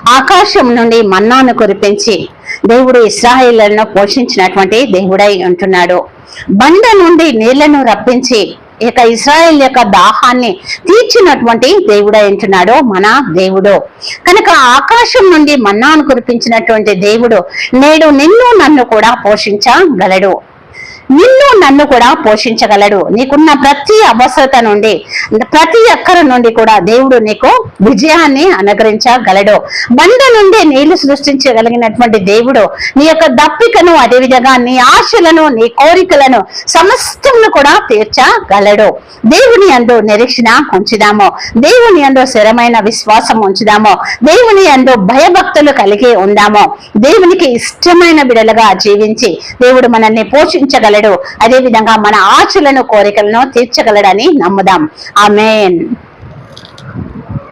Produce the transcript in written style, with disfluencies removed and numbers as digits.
ఆకాశం నుండి మన్నాను కురిపించి దేవుడు ఇశ్రాయేలును పోషించినటువంటి దేవుడై ఉంటున్నాడు. బండ నుండి నీళ్లను రప్పించి ఇక ఇశ్రాయేల్ యొక్క దాహాన్ని తీర్చినటువంటి దేవుడై ఉంటున్నాడు మన దేవుడు. కనుక ఆకాశం నుండి మన్నాను కురిపించినటువంటి దేవుడు నేడు నిన్ను నన్ను కూడా పోషించగలడు. నిన్ను నన్ను కూడా పోషించగలడు. నీకున్న ప్రతి అవసరత నుండి, ప్రతి అక్కర నుండి కూడా దేవుడు నీకు విజయాన్ని అనుగ్రహించగలడు. బండ నుండి నీళ్లు సృష్టించగలిగినటువంటి దేవుడు నీ యొక్క దప్పికను, అదేవిధంగా నీ ఆశలను, నీ కోరికలను సమస్తమును కూడా తీర్చగలడు. దేవుని యందు నిరీక్షణ ఉంచుదాము. దేవుని యందు స్థిరమైన విశ్వాసం ఉంచుదాము. దేవుని యందు భయభక్తులు కలిగి ఉందాము. దేవునికి ఇష్టమైన బిడలుగా జీవించి దేవుడు మనల్ని పోషించగలడు. అదే విధంగా మన ఆశలను, కోరికలను తీర్చగలడని నమ్ముదాం. ఆమేన్.